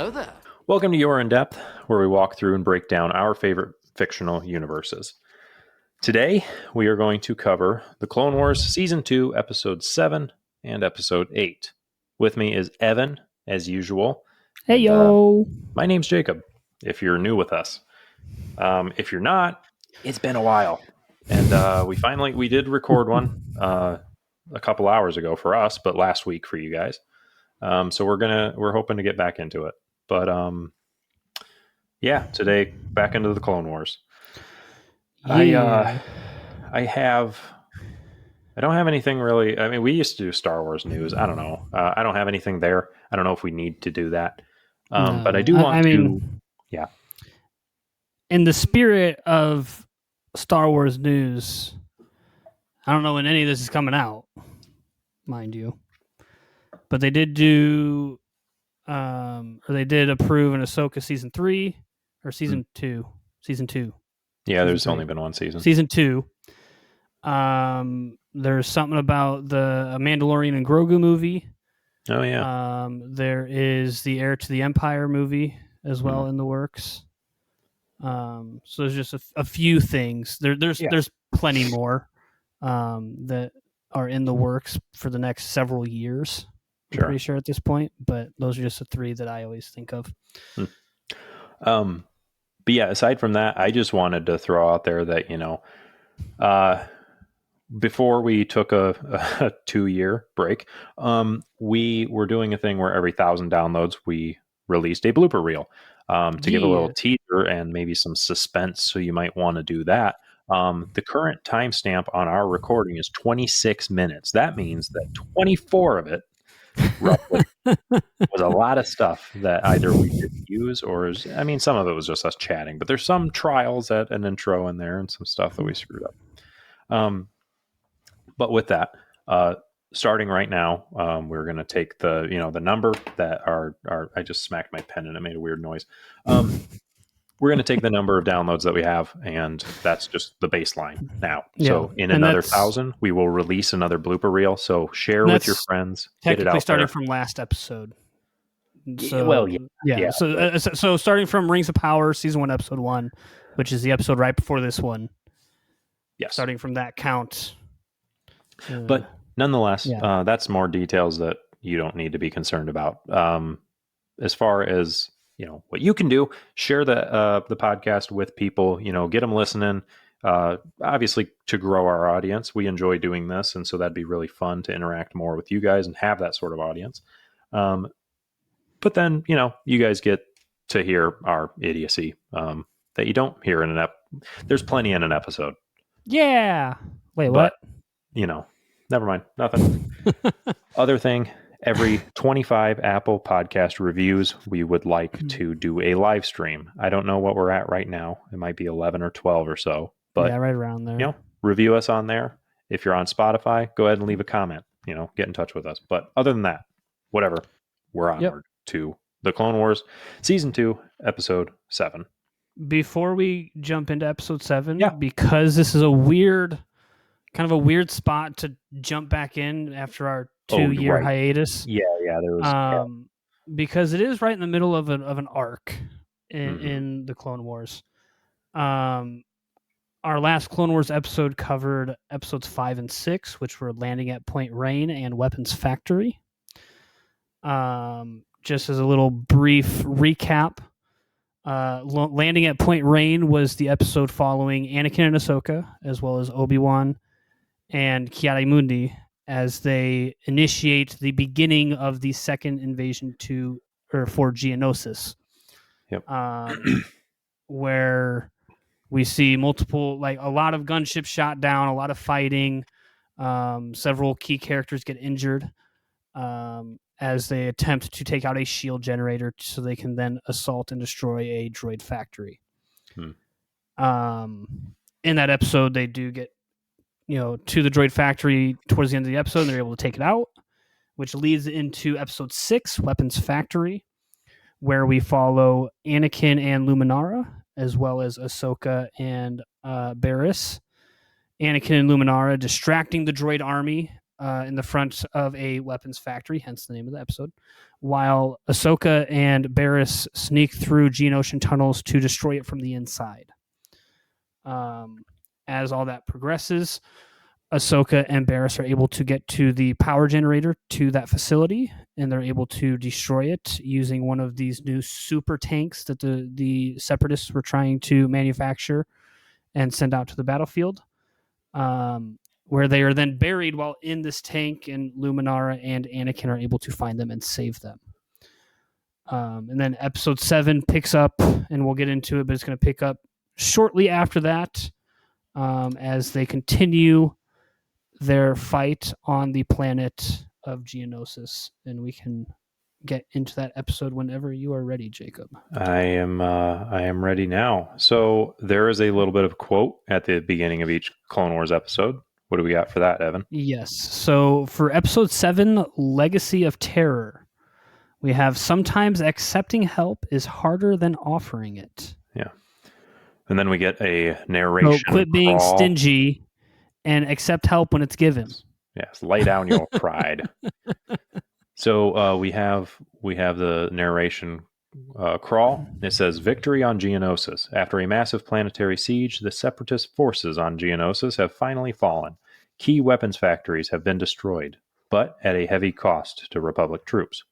Hello there. Welcome to Your In Depth, where we walk through and break down our favorite fictional universes. Today, we are going to cover The Clone Wars Season 2, Episode 7 and Episode 8. With me is Evan, as usual. Hey, And, yo. my name's Jacob, if you're new with us. If you're not, it's been a while. And we did record one a couple hours ago for us, but last week for you guys. So we're hoping to get back into it. But today back into the Clone Wars. Yeah. I don't have anything really. I mean, we used to do Star Wars news. I don't know. I don't have anything there. I don't know if we need to do that. No. But I do want to. Yeah. In the spirit of Star Wars news, I don't know when any of this is coming out, mind you, but they did do, they did approve an Ahsoka season 3 or season 2. Season 2. Yeah, season there's 3. only been one season. Season 2. There's something about the Mandalorian and Grogu movie. Oh yeah. There is the Heir to the Empire movie as well in the works. So there's just a few things. There's plenty more that are in the works for the next several years. I'm pretty sure at this point, but those are just the three that I always think of. But yeah, aside from that, I just wanted to throw out there that, before we took a 2-year break, we were doing a thing where every 1,000 downloads, we released a blooper reel to give a little teaser and maybe some suspense. So you might want to do that. The current timestamp on our recording is 26 minutes. That means that 24 of it roughly was a lot of stuff that either we didn't use or some of it was just us chatting, but there's some trials at an intro in there and some stuff that we screwed up. But with that, starting right now, we're going to take the number that I just smacked my pen and it made a weird noise. We're going to take the number of downloads that we have, and that's just the baseline now. Yeah. So in another 1,000, we will release another blooper reel. So share with your friends. Get it out starting there. From last episode. So, yeah. So starting from Rings of Power, Season 1, Episode 1, which is the episode right before this one. Yes. Starting from that count. But nonetheless, that's more details that you don't need to be concerned about. As far as what you can do, share the podcast with people. Get them listening. Obviously, to grow our audience, we enjoy doing this, and so that'd be really fun to interact more with you guys and have that sort of audience. But then you guys get to hear our idiocy that you don't hear in There's plenty in an episode. Yeah. Wait, what? Never mind. Nothing. Other thing, every 25 Apple podcast reviews, we would like to do a live stream. I don't know what we're at right now. It might be 11 or 12 or so. But, right around there. Review us on there. If you're on Spotify, go ahead and leave a comment. Get in touch with us. But other than that, whatever, we're onward to The Clone Wars Season 2, Episode 7. Before we jump into Episode 7, because this is kind of a weird spot to jump back in after our 2-year hiatus. Yeah, there was. Because it is right in the middle of an arc in the Clone Wars. Our last Clone Wars episode covered episodes 5 and 6, which were Landing at Point Rain and Weapons Factory. Just as a little brief recap, Landing at Point Rain was the episode following Anakin and Ahsoka, as well as Obi-Wan and Ki-Adi-Mundi, as they initiate the beginning of the second invasion for Geonosis. Yep. Where we see a lot of gunships shot down, a lot of fighting. Several key characters get injured as they attempt to take out a shield generator so they can then assault and destroy a droid factory. In that episode, they do get to the droid factory towards the end of the episode, and they're able to take it out, which leads into episode 6, Weapons Factory, where we follow Anakin and Luminara, as well as Ahsoka and Barriss. Anakin and Luminara distracting the droid army in the front of a weapons factory, hence the name of the episode, while Ahsoka and Barriss sneak through Geonosian tunnels to destroy it from the inside. As all that progresses, Ahsoka and Barriss are able to get to the power generator to that facility, and they're able to destroy it using one of these new super tanks that the Separatists were trying to manufacture and send out to the battlefield, where they are then buried while in this tank, and Luminara and Anakin are able to find them and save them. And then episode 7 picks up, and we'll get into it, but it's going to pick up shortly after that as they continue their fight on the planet of Geonosis, and we can get into that episode whenever you are ready, Jacob. I am ready now. So there is a little bit of quote at the beginning of each Clone Wars episode. What do we got for that, Evan? Yes. So for episode 7, Legacy of Terror, we have sometimes accepting help is harder than offering it. Yeah. And then we get a narration. So quit being stingy and accept help when it's given. Yes, lay down your pride. So we have the narration crawl. It says, "Victory on Geonosis. After a massive planetary siege, the Separatist forces on Geonosis have finally fallen. Key weapons factories have been destroyed, but at a heavy cost to Republic troops.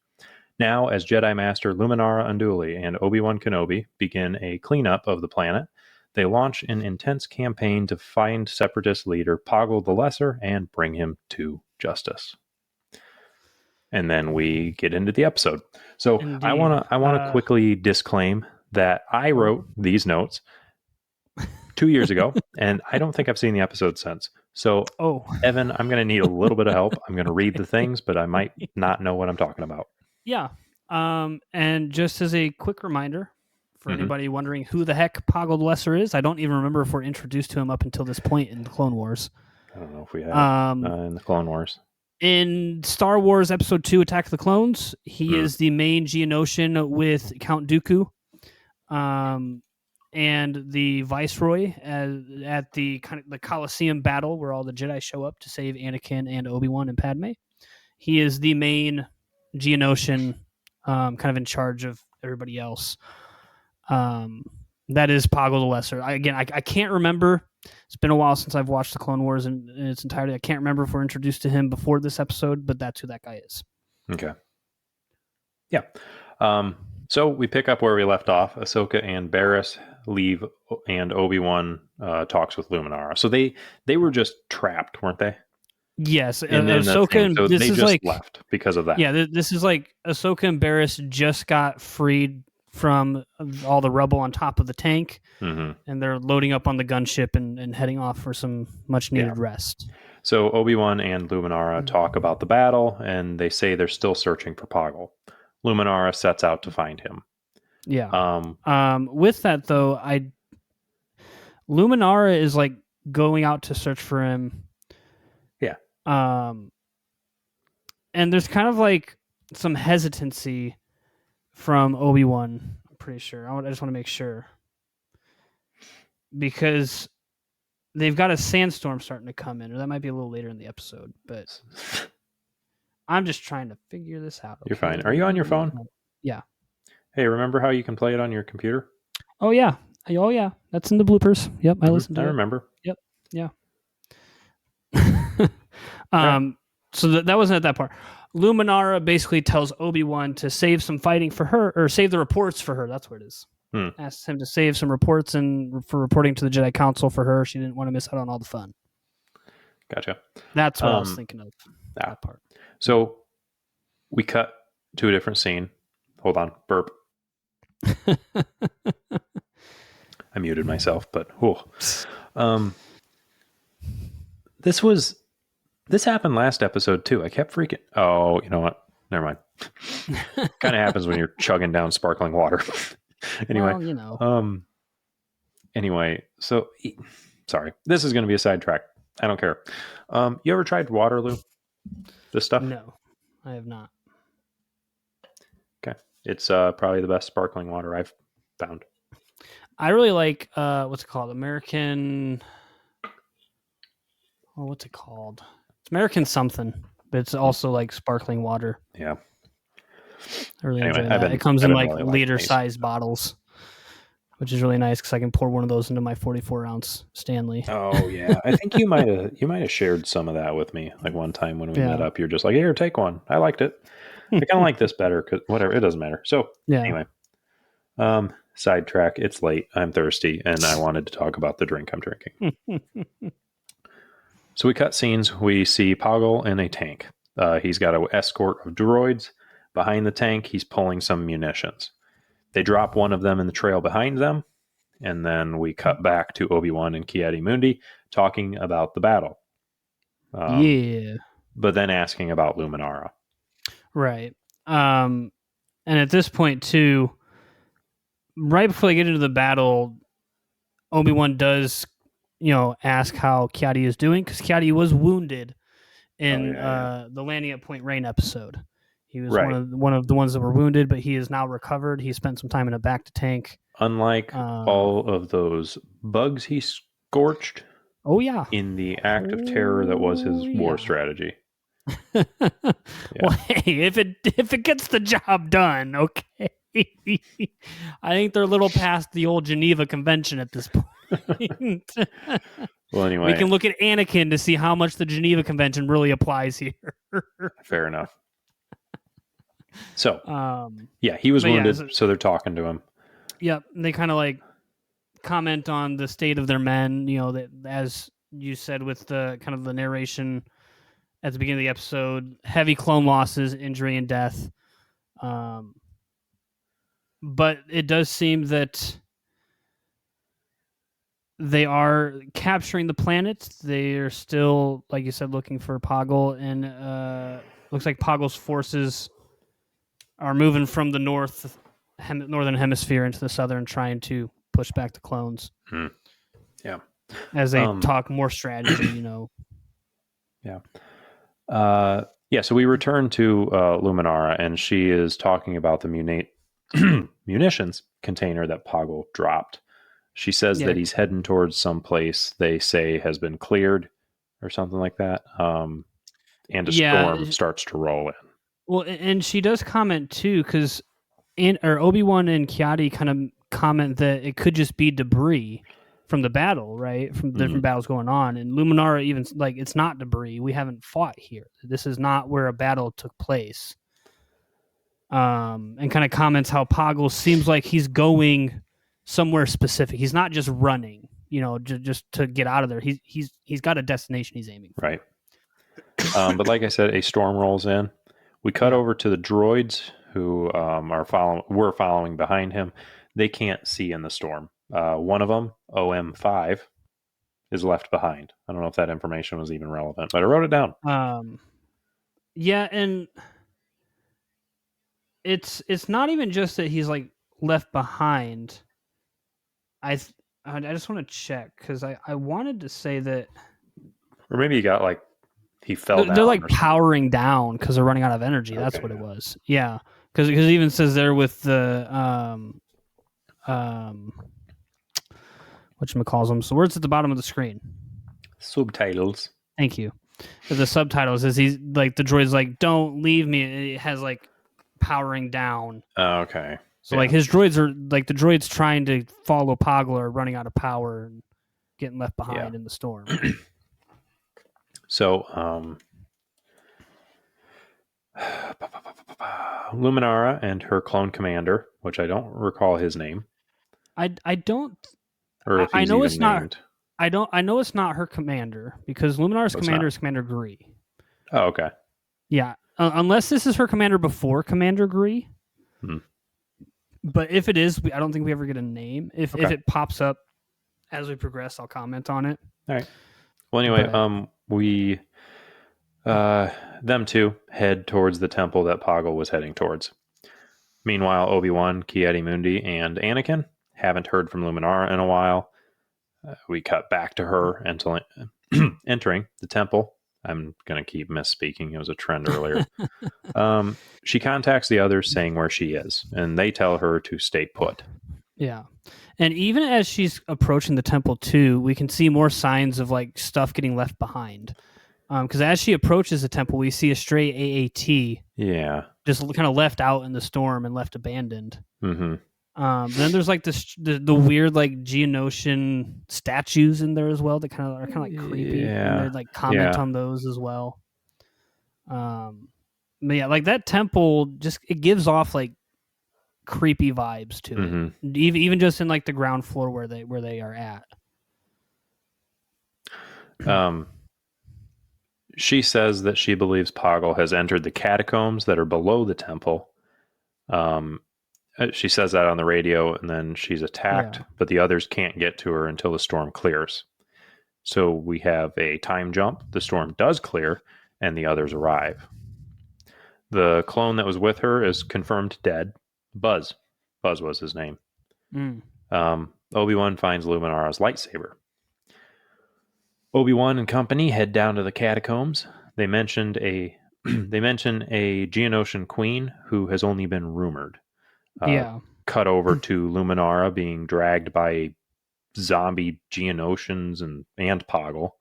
Now, as Jedi Master Luminara Unduli and Obi-Wan Kenobi begin a cleanup of the planet, they launch an intense campaign to find Separatist leader Poggle the Lesser and bring him to justice." And then we get into the episode. So indeed. I want to quickly disclaim that I wrote these notes 2 years ago, and I don't think I've seen the episode since. So, Evan, I'm going to need a little bit of help. I'm going to read the things, but I might not know what I'm talking about. Yeah. And just as a quick reminder, for anybody wondering who the heck Poggle the Lesser is, I don't even remember if we're introduced to him up until this point in the Clone Wars. I don't know if we have in the Clone Wars. In Star Wars Episode 2, Attack of the Clones, he is the main Geonosian with Count Dooku, and the Viceroy at the Colosseum battle where all the Jedi show up to save Anakin and Obi-Wan and Padme. He is the main Geonosian, kind of in charge of everybody else. That is Poggle the Lesser. I can't remember. It's been a while since I've watched the Clone Wars in its entirety. I can't remember if we're introduced to him before this episode, but that's who that guy is. Okay. Yeah. So we pick up where we left off. Ahsoka and Barriss leave, and Obi-Wan talks with Luminara. So they were just trapped, weren't they? Yes. Ahsoka and so this they is just left because of that. Yeah, this is like Ahsoka and Barriss just got freed from all the rubble on top of the tank, and they're loading up on the gunship and heading off for some much-needed rest. So Obi-Wan and Luminara talk about the battle, and they say they're still searching for Poggle. Luminara sets out to find him. Yeah. With that, though, Luminara is like going out to search for him. Yeah. And there's kind of like some hesitancy from Obi-Wan, I'm pretty sure. I just want to make sure. Because they've got a sandstorm starting to come in, or that might be a little later in the episode, but I'm just trying to figure this out. You're fine. Are you on your phone? Yeah. Hey, remember how you can play it on your computer? Oh, yeah. That's in the bloopers. Yep, I listened to it. I remember. Yep, yeah. So that wasn't at that part. Luminara basically tells Obi-Wan to save some fighting for her, or save the reports for her. That's where it is. Asks him to save some reports and for reporting to the Jedi Council for her. She didn't want to miss out on all the fun. Gotcha. That's what I was thinking of. That part. So we cut to a different scene. Hold on. Burp. I muted myself, but this happened last episode too. I kept freaking. Oh, you know what? Never mind. Kind of happens when you're chugging down sparkling water. Anyway, well, Anyway, so sorry. This is going to be a sidetrack. I don't care. You ever tried Waterloo? This stuff? No, I have not. Okay, it's probably the best sparkling water I've found. I really like what's it called? American. Oh, what's it called? It's American something, but it's also like sparkling water. Yeah. I really enjoy that. It comes in like really liter-sized bottles, which is really nice because I can pour one of those into my 44-ounce Stanley. Oh yeah, I think you might have shared some of that with me. Like one time when we met up, you're just like, "Here, take one. I liked it. I kind of like this better because whatever. It doesn't matter." So anyway, sidetrack. It's late. I'm thirsty, and I wanted to talk about the drink I'm drinking. So we cut scenes. We see Poggle in a tank. He's got an escort of droids. Behind the tank, he's pulling some munitions. They drop one of them in the trail behind them, and then we cut back to Obi-Wan and Ki-Adi-Mundi talking about the battle. But then asking about Luminara. Right. And at this point, too, right before they get into the battle, Obi-Wan does, ask how Ki-Adi is doing, because Ki-Adi was wounded in the Landing at Point Rain episode. He was one of the ones that were wounded, but he is now recovered. He spent some time in a bacta tank. Unlike all of those bugs he scorched. Oh yeah. In the act of terror that was his war strategy. Well, hey, if it gets the job done, okay. I think they're a little past the old Geneva Convention at this point. Well, anyway, we can look at Anakin to see how much the Geneva Convention really applies here. Fair enough. So, he was wounded, so they're talking to him. Yep, they kind of like comment on the state of their men. That, as you said with the kind of the narration at the beginning of the episode, heavy clone losses, injury, and death. But it does seem that they are capturing the planet. They are still, like you said, looking for Poggle, and looks like Poggle's forces are moving from the northern hemisphere into the southern, trying to push back the clones. Yeah. As they talk more strategy, Yeah. So we return to Luminara, and she is talking about the munitions container that Poggle dropped. She says that he's heading towards some place they say has been cleared or something like that. And a storm starts to roll in. Well, and she does comment too, because Obi-Wan and Ki-Adi kind of comment that it could just be debris from the battle, right? From different battles going on. And Luminara even, like, it's not debris. We haven't fought here. This is not where a battle took place. And kind of comments how Poggle seems like he's going somewhere specific. He's not just running, just to get out of there. He's got a destination he's aiming for. Right. But like I said, a storm rolls in. We cut over to the droids who were following behind him. They can't see in the storm. One of them, OM5, is left behind. I don't know if that information was even relevant, but I wrote it down. And it's not even just that he's like left behind. I just want to check, because I wanted to say that, or maybe he got like he fell down. They're like powering down because they're running out of energy. Okay, that's what it was. Yeah, because it even says there with the whatchamacallem. So words at the bottom of the screen. Subtitles. Thank you. The subtitles is he's like, the droid's like, "Don't leave me." It has like powering down. Oh, okay. So like his droids are like, the droids trying to follow Poggle are running out of power and getting left behind in the storm. So, Luminara and her clone commander, which I don't recall his name. I don't. Or if he's even named. I know it's not her commander, because Luminara's commander is Commander Gree. Oh, okay. Yeah, unless this is her commander before Commander Gree. But if it is, I don't think we ever get a name. If it pops up as we progress, I'll comment on it. All right. Well, anyway, we them two head towards the temple that Poggle was heading towards. Meanwhile, Obi-Wan, Ki-Adi-Mundi, and Anakin haven't heard from Luminara in a while. We cut back to her until entering the temple. I'm going to keep misspeaking. It was a trend earlier. She contacts the others saying where she is, and they tell her to stay put. Yeah. And even as she's approaching the temple too, we can see more signs of like stuff getting left behind. Because as she approaches the temple, we see a stray AAT. Yeah. Just kind of left out in the storm and left abandoned. Mm-hmm. Then there's like the weird like Geonosian statues in there as well that are kind of like creepy, and they like comment on those as well. But yeah, like that temple it gives off like creepy vibes to it, even just in like the ground floor where they are at. She says that she believes Poggle has entered the catacombs that are below the temple. She says that on the radio, and then she's attacked, but the others can't get to her until the storm clears. So we have a time jump. The storm does clear, and the others arrive. The clone that was with her is confirmed dead. Buzz. Buzz was his name. Obi-Wan finds Luminara's lightsaber. Obi-Wan and company head down to the catacombs. They mention a Geonosian queen who has only been rumored. Cut over to Luminara being dragged by zombie Geonosians and Poggle.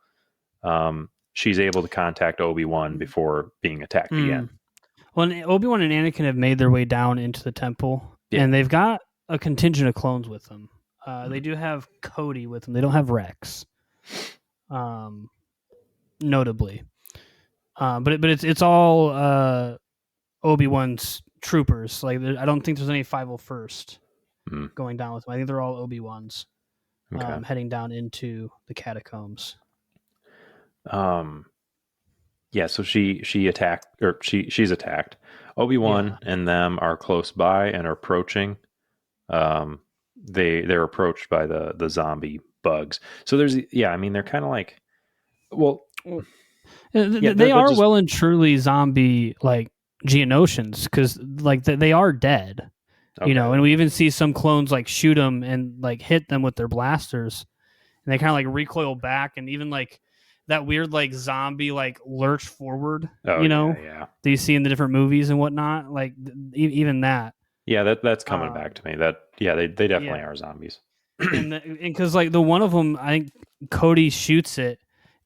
She's able to contact Obi-Wan before being attacked again. Well, Obi-Wan and Anakin have made their way down into the temple, and they've got a contingent of clones with them. They do have Cody with them. They don't have Rex, notably. But it's all Obi-Wan's troopers. Like I don't think there's any 501st going down with them. I think they're all Obi-Wan's heading down into the catacombs. Yeah, so she's attacked. Obi-Wan and them are close by and are approaching. They're approached by the zombie bugs. So they're kind of like, they are well and truly zombie like Geonosians, because like they are dead. Okay. And we even see some clones like shoot them and like hit them with their blasters, and they kind of like recoil back, and even like that weird like zombie like lurch forward, that you see in the different movies and whatnot, like even that. Yeah, that's coming back to me. They definitely are zombies. And because like the one of them, I think Cody shoots it,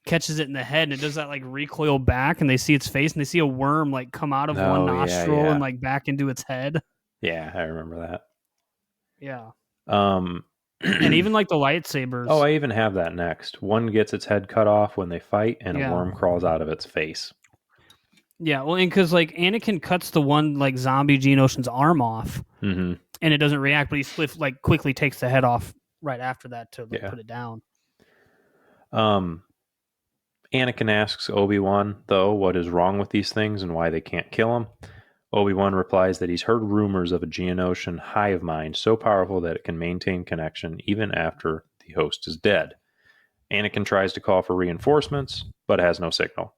catches it in the head, and it does that like recoil back, and they see its face, and they see a worm like come out of one nostril and like back into its head. Yeah, I remember that. Yeah. And even like the lightsabers. Oh, I even have that next. One gets its head cut off when they fight, and a worm crawls out of its face. Yeah, well, and because like Anakin cuts the one like zombie Geonosian's arm off, and it doesn't react, but he quickly takes the head off right after that to put it down. Anakin asks Obi-Wan, though, what is wrong with these things and why they can't kill him. Obi-Wan replies that he's heard rumors of a Geonosian hive mind so powerful that it can maintain connection even after the host is dead. Anakin tries to call for reinforcements, but has no signal.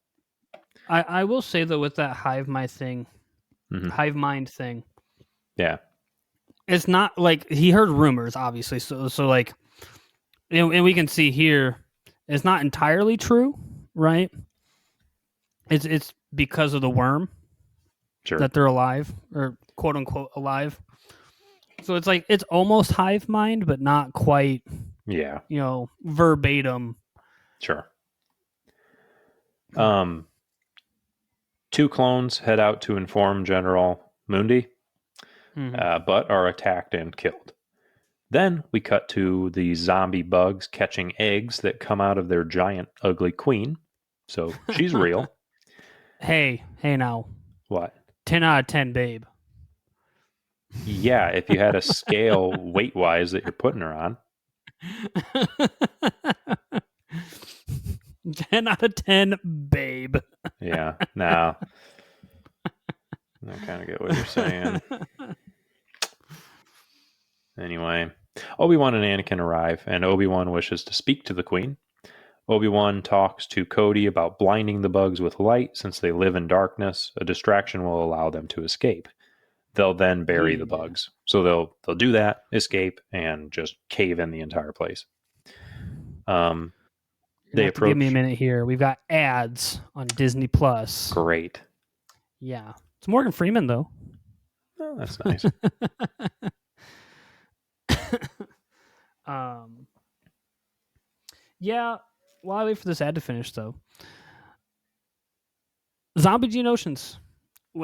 I will say, though, with that hive mind thing, yeah, it's not like he heard rumors, obviously. So like, and we can see here, it's not entirely true, right? It's because of the worm. Sure. That they're alive, or quote unquote alive. So it's like it's almost hive mind, but not quite. Yeah. Verbatim. Sure. Two clones head out to inform General Mundi, but are attacked and killed. Then we cut to the zombie bugs catching eggs that come out of their giant, ugly queen. So she's real. Hey now. What? 10 out of 10, babe. Yeah, if you had a scale weight-wise that you're putting her on. 10 out of 10, babe. Yeah, no. I kind of get what you're saying. Anyway, Obi-Wan and Anakin arrive, and Obi-Wan wishes to speak to the queen. Obi-Wan talks to Cody about blinding the bugs with light. Since they live in darkness, a distraction will allow them to escape. They'll then bury the bugs. So they'll do that, escape, and just cave in the entire place. They approach. Give me a minute here. We've got ads on Disney Plus. Great. Yeah, it's Morgan Freeman though. Oh, that's nice. Yeah. While I wait for this ad to finish, though, Zombie Geonosians.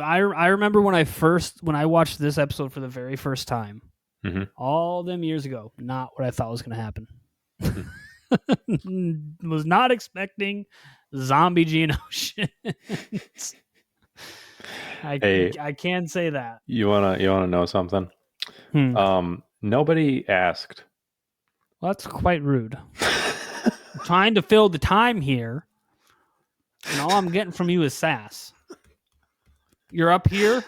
I remember when I watched this episode for the very first time, all them years ago. Not what I thought was going to happen. Was not expecting zombie Geonosians. I can say that. You wanna know something? Nobody asked. Well, that's quite rude. I'm trying to fill the time here, and all I'm getting from you is sass. You're up here.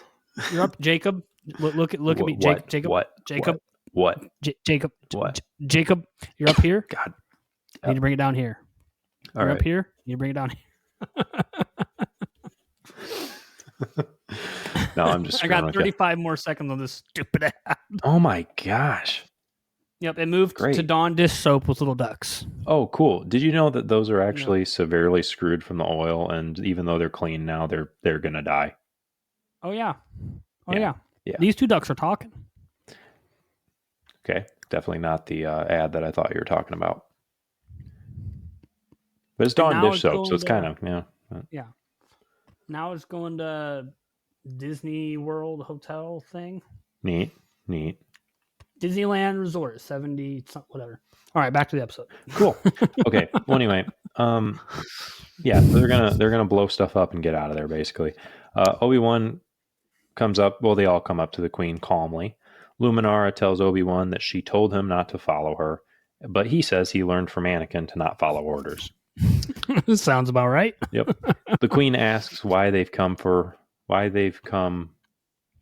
You're up, Jacob. Look at me, Jacob. Jacob. What? Jacob. What? Jacob. What? Jacob. You're up here. God. You need to bring it down here. All You're right. up here. You need to bring it down here. No, I'm just. I got 35 more seconds on this stupid ad. Oh my gosh. Yep, it moved to Dawn dish soap with little ducks. Oh, cool. Did you know that those are actually severely screwed from the oil, and even though they're clean now, they're gonna die? Oh yeah. Oh yeah. These two ducks are talking. Okay, definitely not the ad that I thought you were talking about. But it's Dawn dish soap, so it's kind of Yeah. Now it's going to Disney World Hotel thing. Neat. Disneyland Resort, 70 whatever. All right, back to the episode. Cool. Okay. Well, anyway, they're gonna blow stuff up and get out of there. Basically, Obi-Wan comes up. Well, they all come up to the Queen calmly. Luminara tells Obi-Wan that she told him not to follow her, but he says he learned from Anakin to not follow orders. Sounds about right. Yep. The Queen asks why they've come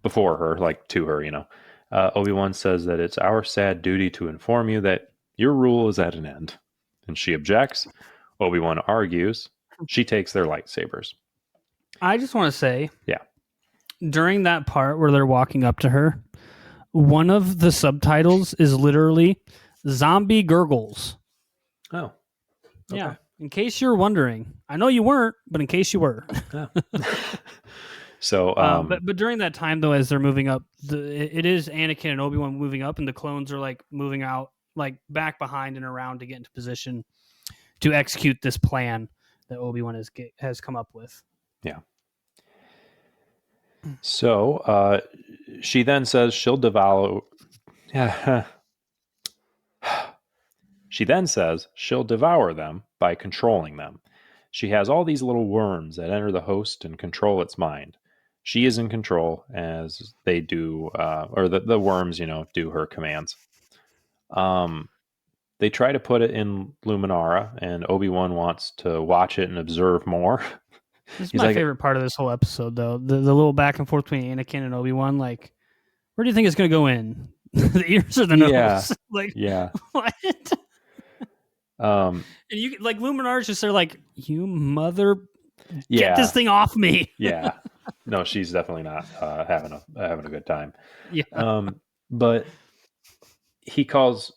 before her, like to her, Obi-Wan says that it's our sad duty to inform you that your rule is at an end. And she objects. Obi-Wan argues. She takes their lightsabers. I just want to say, during that part where they're walking up to her, one of the subtitles is literally zombie gurgles. Oh. Okay. Yeah. In case you're wondering. I know you weren't, but in case you were. So, but during that time, though, as they're moving up, it is Anakin and Obi-Wan moving up, and the clones are like moving out, like back behind and around to get into position to execute this plan that Obi-Wan has come up with. Yeah. So she then says she'll devour. She then says she'll devour them by controlling them. She has all these little worms that enter the host and control its mind. She is in control as they do, or the worms, do her commands. They try to put it in Luminara, and Obi-Wan wants to watch it and observe more. This is my favorite part of this whole episode, though. The little back and forth between Anakin and Obi-Wan. Like, where do you think it's going to go in? The ears or the nose? Yeah. Like, yeah. What? And you like Luminara's just there, like, you mother, get this thing off me. Yeah. No, she's definitely not having a good time. Yeah. But he calls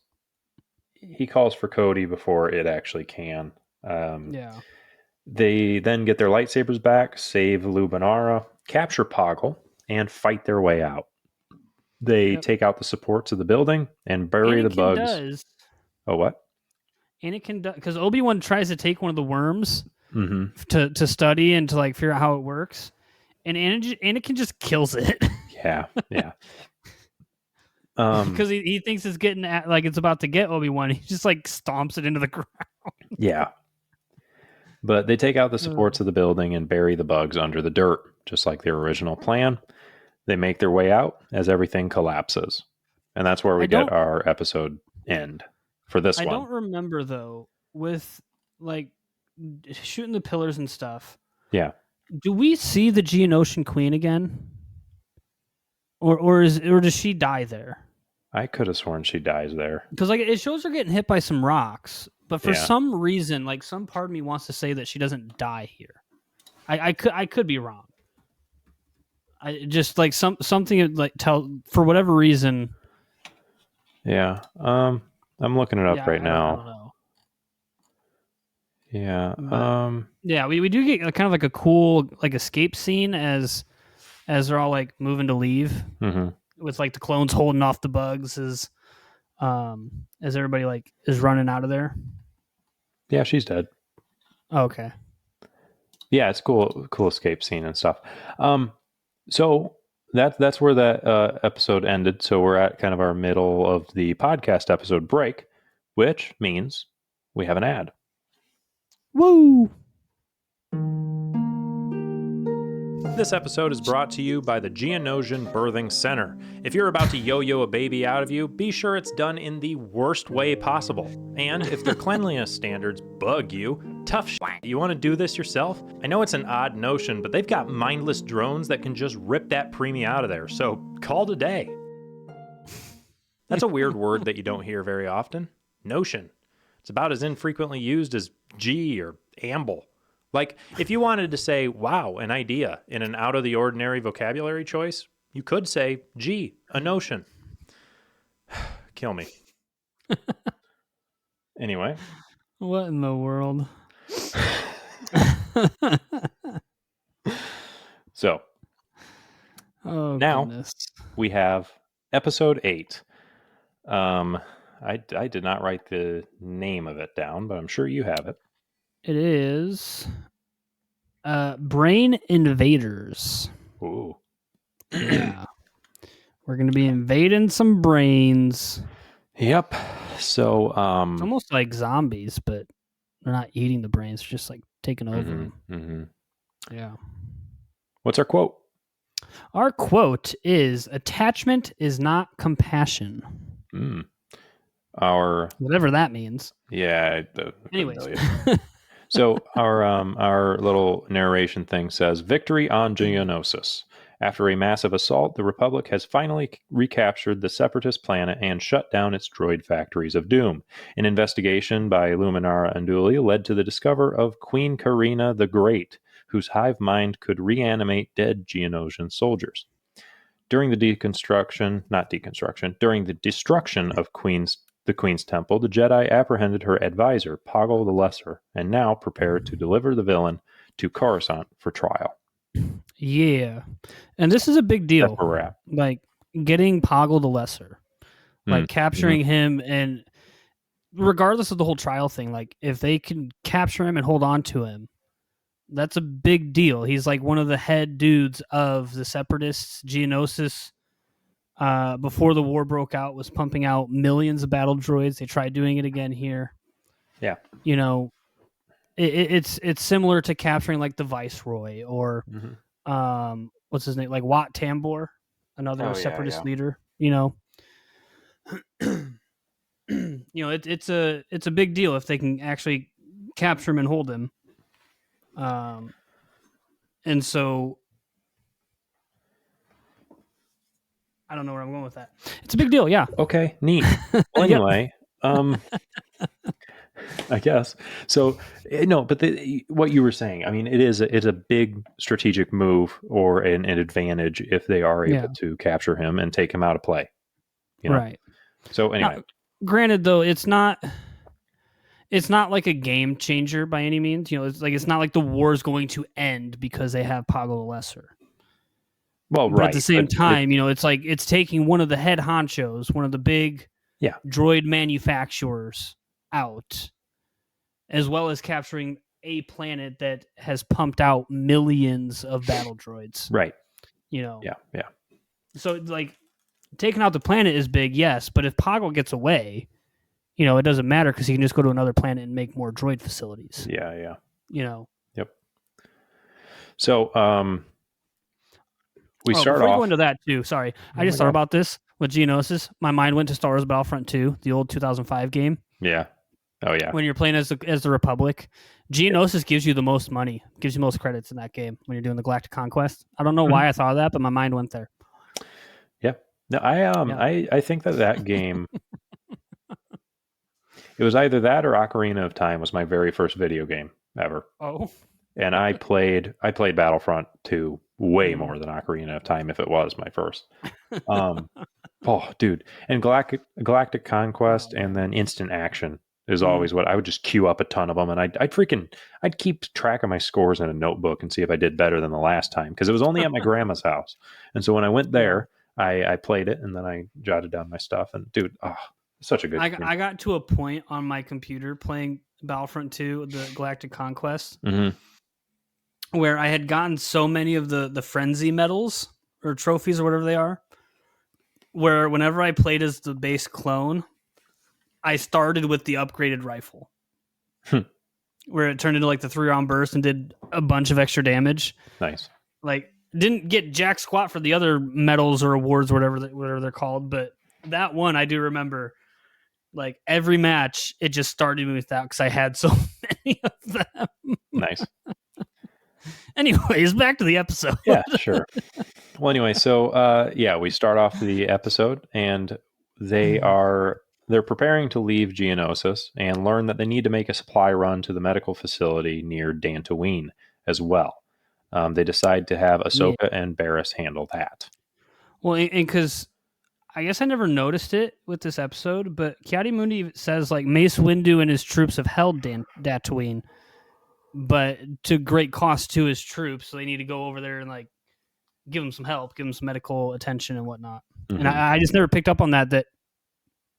for Cody before it actually can. They then get their lightsabers back, save Luminara, capture Poggle, and fight their way out. They take out the supports of the building and bury the bugs. Oh, what? Anakin does, because Obi-Wan tries to take one of the worms to study and to like figure out how it works, and Anakin just kills it. Yeah. Because he thinks it's getting like it's about to get Obi-Wan. He just like stomps it into the ground. Yeah. But they take out the supports of the building and bury the bugs under the dirt, just like their original plan. They make their way out as everything collapses. And that's where we get our episode end for this one. I don't remember, though, with like shooting the pillars and stuff. Yeah. Do we see the Geonosian Queen again? Or does she die there? I could have sworn she dies there. Because like it shows her getting hit by some rocks, but for some reason, like some part of me wants to say that she doesn't die here. I could be wrong. I just like something like for whatever reason. Yeah. I'm looking it up right now. I don't know. Yeah. Yeah, we do get kind of like a cool like escape scene as they're all like moving to leave. Mm-hmm. With like the clones holding off the bugs as everybody like is running out of there. Yeah, she's dead. Okay. Yeah, it's cool escape scene and stuff. So that's where that episode ended. So we're at kind of our middle of the podcast episode break, which means we have an ad. Woo! This episode is brought to you by the Geonosian Birthing Center. If you're about to yo-yo a baby out of you, be sure it's done in the worst way possible. And if their cleanliness standards bug you, tough shit, you want to do this yourself? I know it's an odd notion, but they've got mindless drones that can just rip that preemie out of there, so call today. That's a weird word that you don't hear very often. Notion. It's about as infrequently used as G or amble. Like, if you wanted to say, wow, an idea in an out-of-the-ordinary vocabulary choice, you could say, gee, a notion. Kill me. Anyway. What in the world? So, now goodness. We have episode 8. I did not write the name of it down, but I'm sure you have it. It is Brain Invaders. Ooh. Yeah. We're going to be invading some brains. Yep. So, it's almost like zombies, but they're not eating the brains, they're just like taking over them. Mm-hmm. Yeah. What's our quote? Our quote is, attachment is not compassion. Whatever that means. Yeah. Anyways. So our little narration thing says, victory on Geonosis. After a massive assault, the Republic has finally recaptured the Separatist planet and shut down its droid factories of doom. An investigation by Luminara Unduli led to the discovery of Queen Karina the Great, whose hive mind could reanimate dead Geonosian soldiers. During the destruction of the Queen's Temple, the Jedi apprehended her advisor, Poggle the Lesser, and now prepare to deliver the villain to Coruscant for trial. Yeah. And this is a big deal. That's where we're at. Like, getting Poggle the Lesser. Like, capturing him, and regardless of the whole trial thing, like, if they can capture him and hold on to him, that's a big deal. He's like one of the head dudes of the Separatists. Geonosis, before the war broke out, was pumping out millions of battle droids. They tried doing it again here. Yeah. You know, it's similar to capturing like the Viceroy or what's his name? Like Wat Tambor, another Separatist leader, you know. You know, it's a big deal if they can actually capture him and hold him. And so I don't know where I'm going with that. It's a big deal, yeah. Okay, neat. Well, anyway, I guess so. No, but what you were saying, I mean, it's a big strategic move or an advantage if they are able to capture him and take him out of play. You know? Right. So anyway, now, granted, though, it's not like a game changer by any means. You know, it's not like the war is going to end because they have Poggle the Lesser. Well, but at the same time, you know, it's like it's taking one of the head honchos, one of the big droid manufacturers out, as well as capturing a planet that has pumped out millions of battle droids. Right. You know. Yeah. So, like, taking out the planet is big, yes, but if Poggle gets away, you know, it doesn't matter because he can just go to another planet and make more droid facilities. Yeah. You know. Yep. So, we start before off. We go into that too. Sorry, I just thought about this with Geonosis. My mind went to Star Wars Battlefront 2, the old 2005 game. Yeah. Oh yeah. When you're playing as the Republic, Geonosis gives you the most money, gives you most credits in that game when you're doing the Galactic Conquest. I don't know why I thought of that, but my mind went there. Yeah. No, I think that game. It was either that or Ocarina of Time was my very first video game ever. Oh. And I played Battlefront 2 way more than Ocarina of Time if it was my first. Oh, dude. And Galactic Conquest and then Instant Action is always what I would just queue up a ton of them, and I'd keep track of my scores in a notebook and see if I did better than the last time because it was only at my grandma's house. And so when I went there, I played it and then I jotted down my stuff, and dude, such a good game. I got to a point on my computer playing Battlefront 2, the Galactic Conquest, where I had gotten so many of the frenzy medals or trophies or whatever they are, where whenever I played as the base clone, I started with the upgraded rifle, where it turned into like the 3-round burst and did a bunch of extra damage. Nice. Like, didn't get jack squat for the other medals or awards, or whatever they're called, but that one I do remember. Like every match, it just started me with that because I had so many of them. Nice. Anyways, back to the episode. Yeah, sure. Well, anyway, so we start off the episode, and they're preparing to leave Geonosis and learn that they need to make a supply run to the medical facility near Dantooine as well. They decide to have Ahsoka and Barriss handle that. Well, and because I guess I never noticed it with this episode, but Ki-Adi-Mundi says like Mace Windu and his troops have held Dantooine, but to great cost to his troops, so they need to go over there and like give him some help, give him some medical attention and whatnot. Mm-hmm. And I just never picked up on that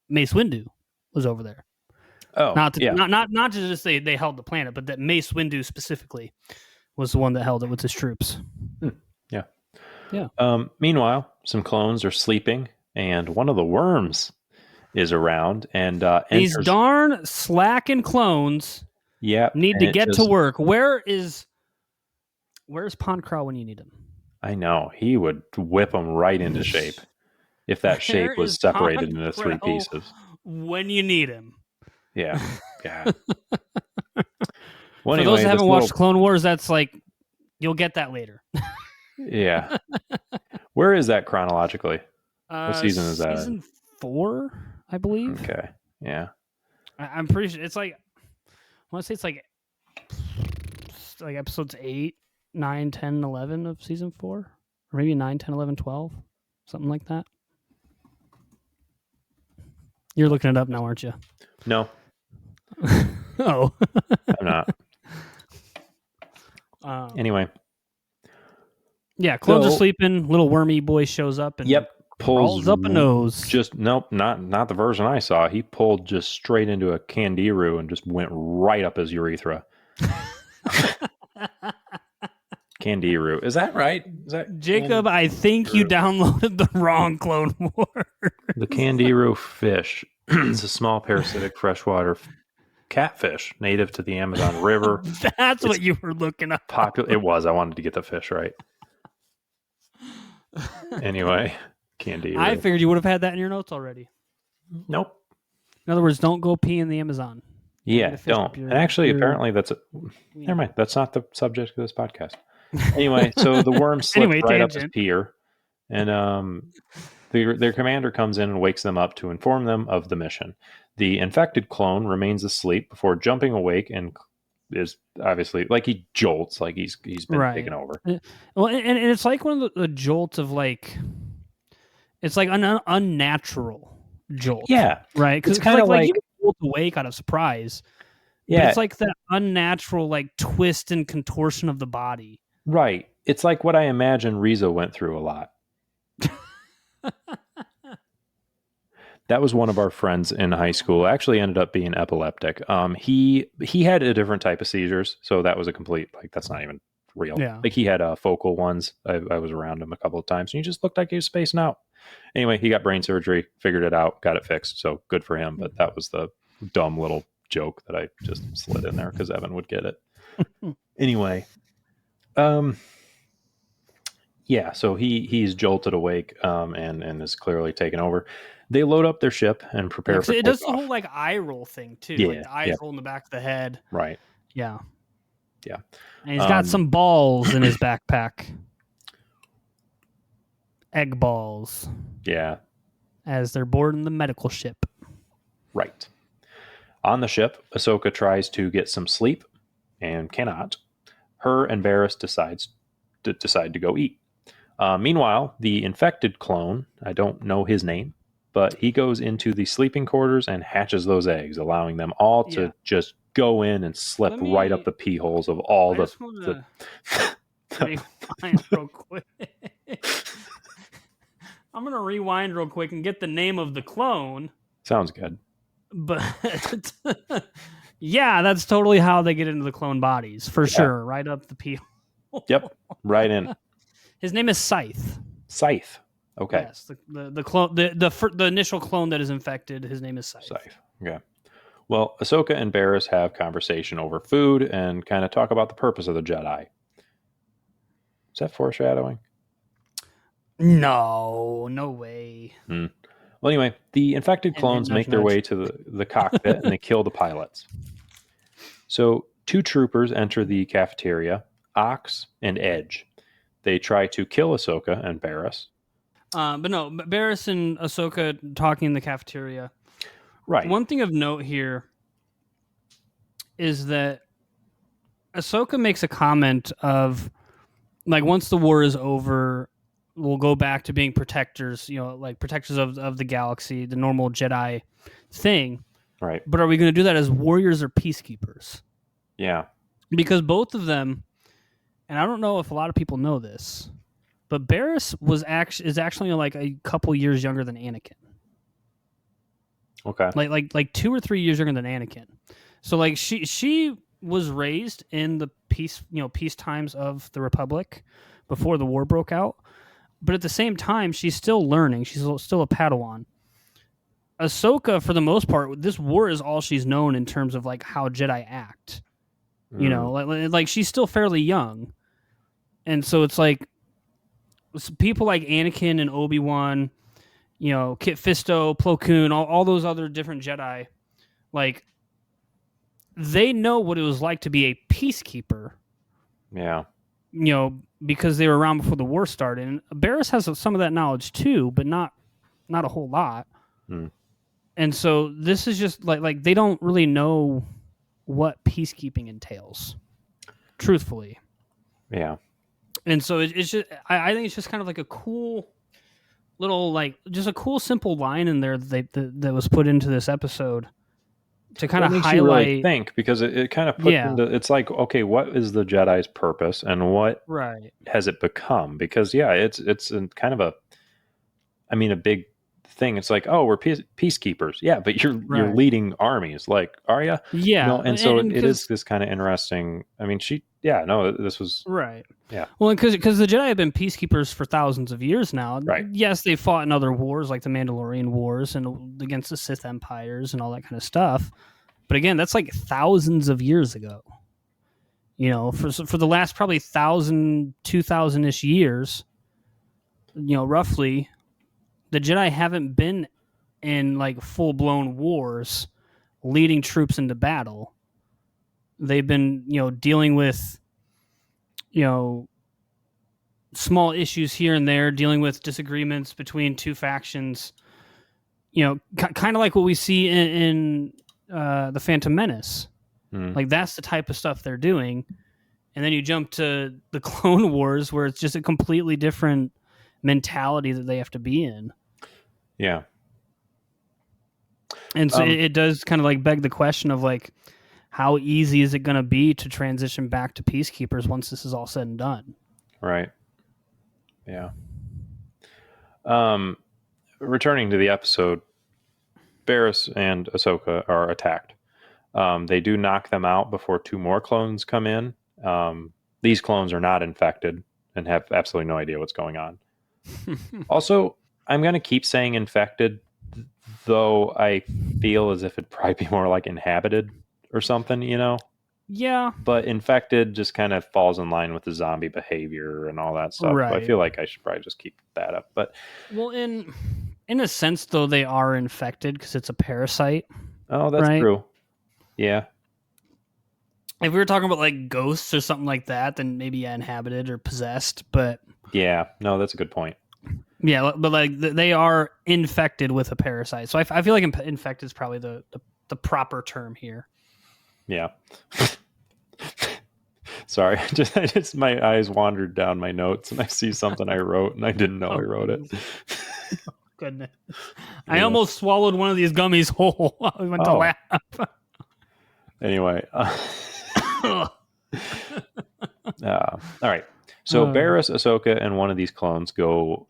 Mace Windu was over there. Oh, not to just say they held the planet, but that Mace Windu specifically was the one that held it with his troops. Yeah. Meanwhile, some clones are sleeping, and one of the worms is around, and these darn slacking clones need to get to work. Where's Pon Crow when you need him? I know. He would whip them right into shape if that shape was separated into 3 pieces. When you need him. Yeah. Well, for those that haven't watched Clone Wars, that's like, you'll get that later. Yeah. Where is that chronologically? What season is that? Season 4, I believe. Okay. Yeah. I'm pretty sure it's like, I want to say it's like episodes 8, 9, 10, 11 of season 4, or maybe 9, 10, 11, 12, something like that. You're looking it up now, aren't you? No. Oh. I'm not. Anyway. Yeah, clones are sleeping. Little wormy boy shows up and pulls up a nose. Just not the version I saw. He pulled just straight into a Candiru and just went right up his urethra. Candiru. Is that right? Is that Jacob, I think you downloaded the wrong Clone Wars. The Candiru fish is a small parasitic freshwater catfish native to the Amazon River. That's what you were looking up. It was. I wanted to get the fish right. Anyway, Candiru. I figured you would have had that in your notes already. Nope. In other words, don't go pee in the Amazon. Yeah, don't. And actually, apparently never mind. That's not the subject of this podcast. Anyway, so the worm slipped right up his pier, and their commander comes in and wakes them up to inform them of the mission. The infected clone remains asleep before jumping awake and is obviously like he jolts, like he's been taken over. Well, and it's like one of the jolts of like, it's like an unnatural jolt. Yeah, right. Because it's kind of like you jolt awake out of surprise. Yeah, but it's like that unnatural like twist and contortion of the body. Right. It's like what I imagine Rizzo went through a lot. That was one of our friends in high school. Actually ended up being epileptic. He had a different type of seizures, so that was a complete, like, that's not even real. Yeah. Like, he had focal ones. I was around him a couple of times, and he just looked like he was spacing out. Anyway, he got brain surgery, figured it out, got it fixed, so good for him. But that was the dumb little joke that I just slid in there because Evan would get it. Anyway, yeah, so he's jolted awake and is clearly taken over. They load up their ship and prepare for it. Does the whole like eye roll thing too. Yeah, like the eyes roll in the back of the head. Right. Yeah. Yeah. And he's got some balls in his backpack. Egg balls. Yeah. As they're boarding the medical ship. Right. On the ship, Ahsoka tries to get some sleep and cannot. Her and Barriss decide to go eat. Meanwhile, the infected clone, I don't know his name, but he goes into the sleeping quarters and hatches those eggs, allowing them all to just go in and slip right up the pee holes of all the rewind real quick. I'm going to rewind real quick and get the name of the clone. Sounds good. But yeah, that's totally how they get into the clone bodies, for sure. Right up the pee. Yep, right in. His name is Scythe. Scythe. Okay. Yes, the clone, the initial clone that is infected. His name is Scythe. Scythe. Okay. Well, Ahsoka and Barriss have conversation over food and kind of talk about the purpose of the Jedi. Is that foreshadowing? No, no way. Hmm. Well, anyway, the infected Hint, hint, clones nudge, make their nudge. way to the cockpit and they kill the pilots. So, two troopers enter the cafeteria, Ox and Edge. They try to kill Ahsoka and Barriss. But no, Barriss and Ahsoka talking in the cafeteria. Right. One thing of note here is that Ahsoka makes a comment of, like, once the war is over, we'll go back to being protectors, like protectors of the galaxy, the normal Jedi thing. Right. But are we going to do that as warriors or peacekeepers? Yeah. Because both of them, and I don't know if a lot of people know this, but Barriss is actually like a couple years younger than Anakin. Okay. Like 2 or 3 years younger than Anakin. So like she was raised in the peace times of the Republic before the war broke out. But at the same time, she's still learning. She's still a Padawan. Ahsoka, for the most part, this war is all she's known in terms of like how Jedi act. Like she's still fairly young, and so it's like people like Anakin and Obi-Wan, Kit Fisto, Plo Koon, all those other different Jedi, like they know what it was like to be a peacekeeper. Yeah. Because they were around before the war started. And Barriss has some of that knowledge too, but not a whole lot. Hmm. And so this is just like they don't really know what peacekeeping entails, truthfully. Yeah. And so it's just, I think it's just kind of like a cool little, like, just a cool, simple line in there that was put into this episode to kind of makes highlight. You really think, because it kind of puts into, it's like, okay, what is the Jedi's purpose and what has it become? Because it's kind of a big thing. It's like, oh, we're peacekeepers. Yeah, but you're leading armies. Like, are you? Yeah. And so it is this kind of interesting. I mean, this was right. Yeah. Well, because the Jedi have been peacekeepers for thousands of years now. Right. Yes, they fought in other wars like the Mandalorian Wars and against the Sith empires and all that kind of stuff. But again, that's like thousands of years ago. For the last probably 1,000, 2,000-ish years, roughly, the Jedi haven't been in like full-blown wars leading troops into battle. They've been, dealing with, small issues here and there, dealing with disagreements between two factions, kind of like what we see in the Phantom Menace. Like, that's the type of stuff they're doing. And then you jump to the Clone Wars, where it's just a completely different mentality that they have to be in. Yeah. And so it does kind of like beg the question of like, how easy is it going to be to transition back to peacekeepers once this is all said and done? Right. Yeah. Returning to the episode, Barriss and Ahsoka are attacked. They do knock them out before two more clones come in. These clones are not infected and have absolutely no idea what's going on. Also, I'm going to keep saying infected, though I feel as if it'd probably be more like inhabited or something, Yeah. But infected just kind of falls in line with the zombie behavior and all that stuff. Right. So I feel like I should probably just keep that up. But well, in a sense, though, they are infected because it's a parasite. Oh, that's true. Yeah. If we were talking about like ghosts or something like that, then maybe inhabited or possessed. But yeah, no, that's a good point. Yeah, but like they are infected with a parasite, so I feel like infected is probably the proper term here. Yeah. Sorry, just my eyes wandered down my notes and I see something I wrote and I didn't know I wrote it. Oh, goodness. I almost swallowed one of these gummies whole. I went to laugh. Anyway. All right. So Barriss, Ahsoka, and one of these clones go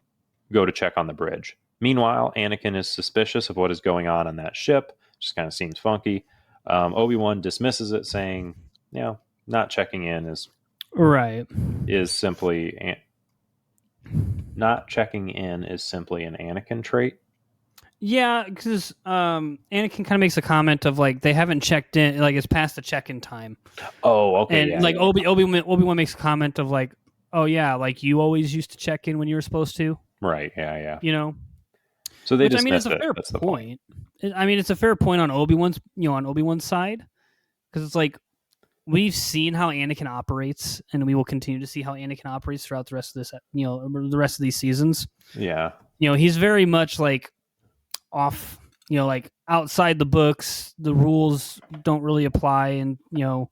to check on the bridge. Meanwhile, Anakin is suspicious of what is going on that ship. Just kind of seems funky. Obi-Wan dismisses it, saying, not checking in is Right. is simply not checking in is simply an Anakin trait. Yeah, because Anakin kind of makes a comment of like they haven't checked in, like it's past the check-in time, Oh, okay, and yeah, like yeah, Obi-Wan makes a comment of like, oh yeah, like you always used to check in when you were supposed to, right, yeah, yeah. you know, So they which I mean is dismiss a it. fair That's the point. point. I mean it's a fair point on Obi-Wan's side because it's like we've seen how Anakin operates, and we will continue to see how Anakin operates throughout the rest of this, the rest of these seasons. Yeah, He's very much like off, like outside the books, the rules don't really apply, and that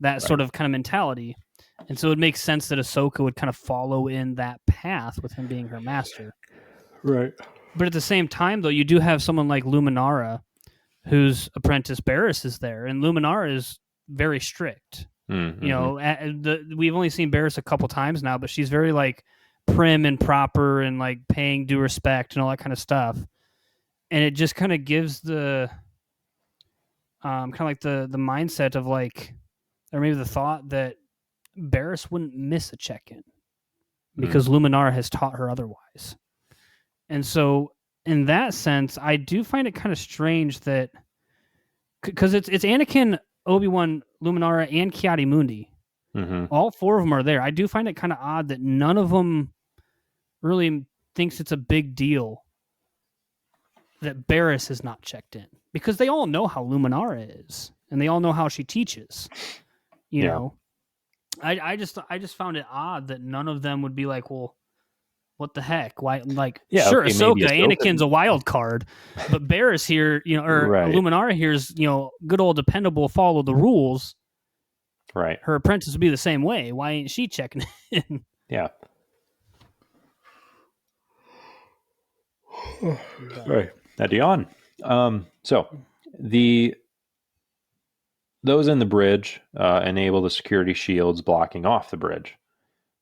right, sort of kind of mentality. And so it makes sense that Ahsoka would kind of follow in that path with him being her master. right. But at the same time, though, you do have someone like Luminara, whose apprentice Barriss is there, and Luminara is very strict. We've only seen Barriss a couple times now, but she's very like prim and proper and like paying due respect and all that kind of stuff. And it just kind of gives the kind of like the mindset of like, or maybe the thought that Barriss wouldn't miss a check-in because Luminara has taught her otherwise. And so in that sense, I do find it kind of strange that because it's Anakin, Obi-Wan, Luminara, and Ki-Adi-Mundi. All four of them are there. I do find it kind of odd that none of them really thinks it's a big deal that Barriss is not checked in, because they all know how Luminara is, and they all know how she teaches. You know, I just found it odd that none of them would be like, well, what the heck? Why? Like, sure, okay, Ahsoka, Anakin's a wild card, but Barriss here, or right. Luminara here is, good old dependable, follow the rules. Right. Her apprentice would be the same way. Why ain't she checking in? Yeah. Right. Now, Dion. So those in the bridge enable the security shields blocking off the bridge.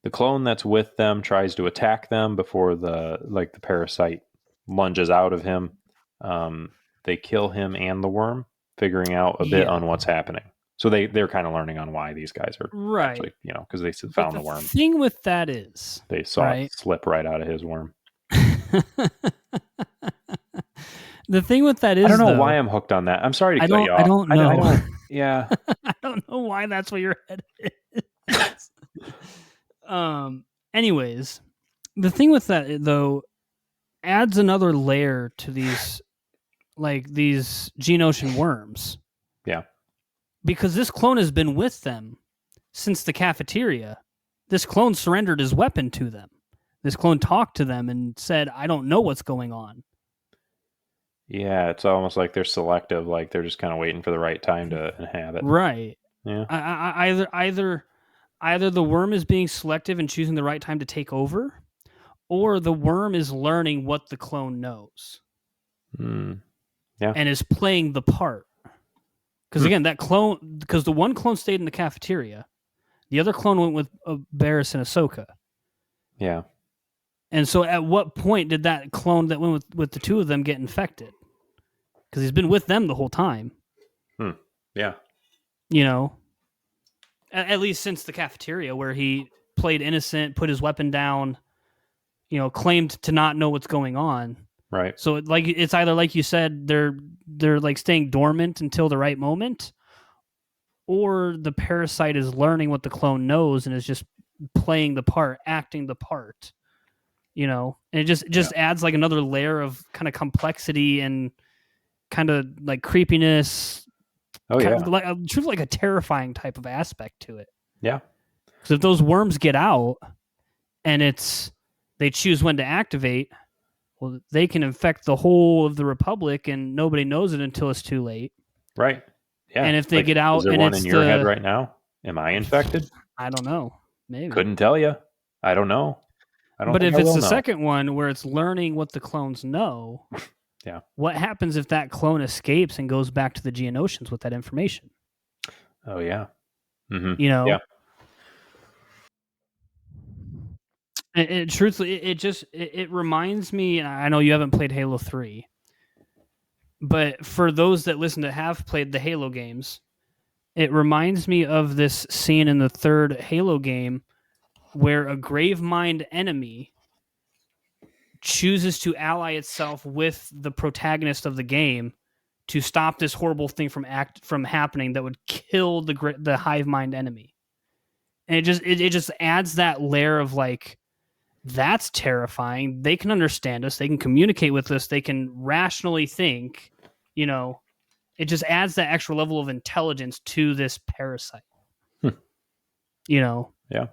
The clone that's with them tries to attack them before the parasite lunges out of him. They kill him and the worm, figuring out a bit on what's happening. So they're kind of learning on why these guys are actually, because they found the worm. The thing with that is they saw it slip right out of his worm. The thing with that is, I don't know why I'm hooked on that. I'm sorry to cut you off. I don't know. Yeah. I don't know why that's what your head is. Anyways, the thing with that though adds another layer to these Geonosian worms. Yeah. Because this clone has been with them since the cafeteria. This clone surrendered his weapon to them. This clone talked to them and said, I don't know what's going on. Yeah, it's almost like they're selective, like they're just kind of waiting for the right time to inhabit. Right. Yeah. Either the worm is being selective and choosing the right time to take over, or the worm is learning what the clone knows. Yeah. And is playing the part. Because again, that clone, because the one clone stayed in the cafeteria, the other clone went with Barriss and Ahsoka. Yeah. And so at what point did that clone that went with the two of them get infected? Because he's been with them the whole time. Yeah. At least since the cafeteria, where he played innocent, put his weapon down, claimed to not know what's going on. Right. So it's either like you said, they're like staying dormant until the right moment, or the parasite is learning what the clone knows and is just playing the part, acting the part. And it just adds like another layer of kind of complexity and kind of like creepiness. Truly like a terrifying type of aspect to it. Yeah. Because if those worms get out and they choose when to activate, well, they can infect the whole of the Republic and nobody knows it until it's too late. Right. Yeah. And if they get out, is there one in your head right now? Am I infected? I don't know. Maybe. Couldn't tell you. I don't know. But if it's the second one where it's learning what the clones know, yeah. What happens if that clone escapes and goes back to the Geonosians with that information? Oh yeah. Yeah. Truthfully, it reminds me, and I know you haven't played Halo 3, but for those that listen to have played the Halo games, it reminds me of this scene in the third Halo game where a Gravemind enemy chooses to ally itself with the protagonist of the game to stop this horrible thing from happening that would kill the hive mind enemy. And it just adds that layer of like, that's terrifying. They can understand us. They can communicate with us. They can rationally think. You know, it just adds that extra level of intelligence to this parasite. You know, Yeah,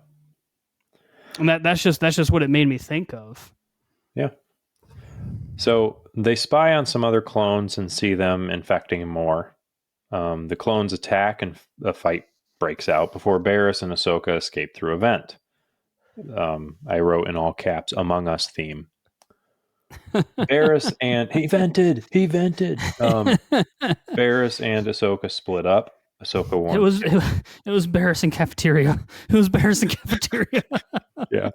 and that's just what it made me think of. yeah. So they spy on some other clones and see them infecting more. The clones attack and a fight breaks out before Barriss and Ahsoka escape through a vent. I wrote in all caps, "Among Us" theme. Barriss and he vented. Barriss and Ahsoka split up. Ahsoka warns. It was Barriss in cafeteria. It was Barriss in cafeteria. Yeah.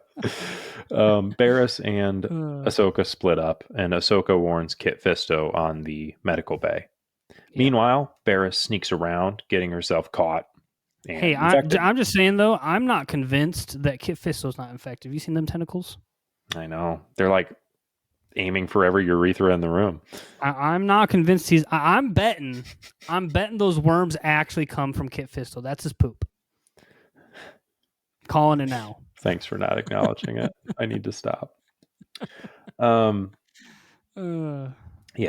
Barriss and Ahsoka split up, and Ahsoka warns Kit Fisto on the medical bay. Yeah. Meanwhile, Barriss sneaks around, getting herself caught. Hey, I'm just saying though, I'm not convinced that Kit Fisto's not infected. Have you seen them tentacles? I know. They're like aiming for every urethra in the room. I'm not convinced he's. I'm betting those worms actually come from Kit Fisto. That's his poop. Calling it now. Thanks for not acknowledging it. I need to stop. Yeah,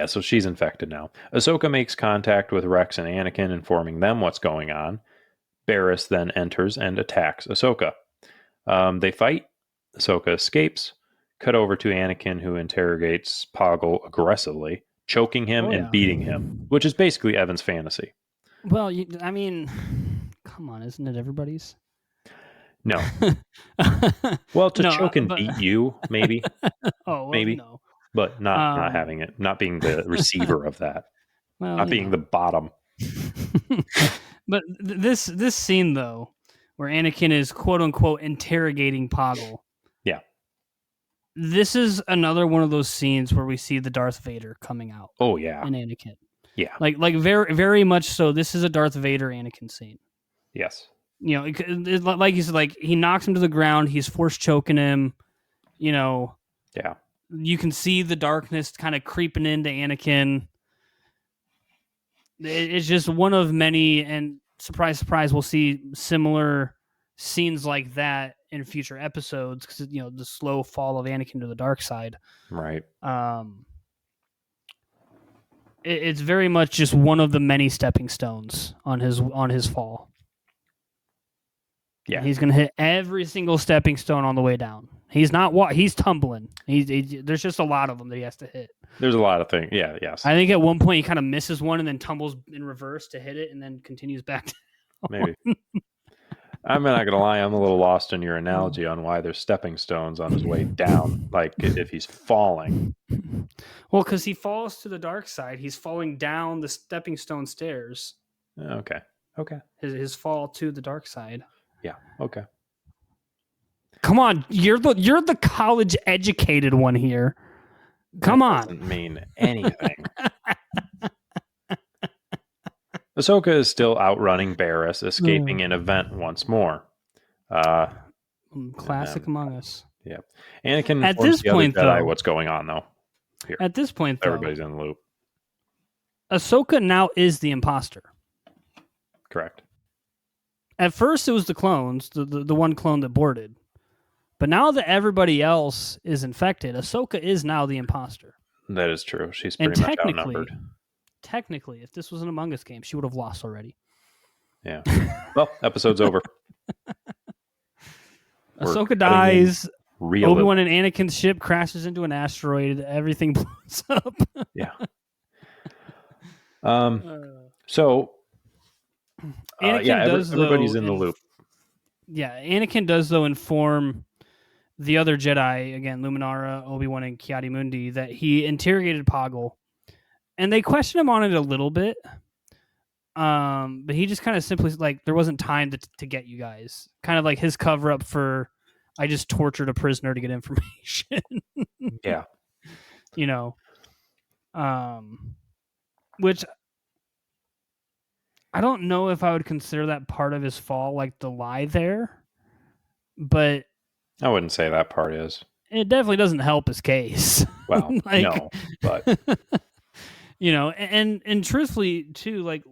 so she's infected now. Ahsoka makes contact with Rex and Anakin, informing them what's going on. Barriss then enters and attacks Ahsoka. They fight. Ahsoka escapes. Cut over to Anakin, who interrogates Poggle aggressively, choking him and beating him, which is basically Evan's fantasy. Well, I mean, come on, isn't it everybody's? No. Well, to choke and beat you, maybe. Oh, well, maybe. No. But not having it, not being the receiver of that, well, not being the bottom. But this scene though, where Anakin is quote unquote interrogating Poggle. Yeah. This is another one of those scenes where we see the Darth Vader coming out. Oh yeah. In Anakin. Yeah. Like very very much so. This is a Darth Vader Anakin scene. Yes. You know, like you said, like he knocks him to the ground. He's force choking him. You know. Yeah. You can see the darkness kind of creeping into Anakin. It's just one of many, and surprise, surprise, we'll see similar scenes like that in future episodes because you know the slow fall of Anakin to the dark side. Right. It's very much just one of the many stepping stones on his fall. Yeah, he's gonna hit every single stepping stone on the way down. He's tumbling. There's just a lot of them that he has to hit. There's a lot of things. Yeah, yes. I think at one point he kind of misses one and then tumbles in reverse to hit it and then continues back down. Maybe. I'm not going to lie. I'm a little lost in your analogy on why there's stepping stones on his way down, like if he's falling. Well, because he falls to the dark side. He's falling down the stepping stone stairs. Okay. His fall to the dark side. Yeah. Okay. Come on, you're the college educated one here. Come on. Doesn't mean anything. Ahsoka is still outrunning Barriss, escaping an event once more. Classic Among Us. Yeah. Anakin at this point, Jedi what's going on though. Here. At this point, everybody's in the loop. Ahsoka now is the imposter. Correct. At first, it was the clones, the one clone that boarded. But now that everybody else is infected, Ahsoka is now the imposter. That is true. She's pretty much outnumbered. Technically, if this was an Among Us game, she would have lost already. Yeah. Well, episode's over. Ahsoka dies. Obi-Wan and Anakin's ship crashes into an asteroid. Everything blows up. Yeah. So, everybody's in the loop. Yeah, Anakin does, though, inform the other Jedi, again, Luminara, Obi-Wan, and Ki-Adi-Mundi, that he interrogated Poggle. And they question him on it a little bit. But he just kind of simply, like, there wasn't time to get you guys. Kind of like his cover-up for, I just tortured a prisoner to get information. Yeah. You know. Which I don't know if I would consider that part of his fall, like the lie there, but I wouldn't say that part is. it definitely doesn't help his case. Well, Like, no, but and truthfully too, like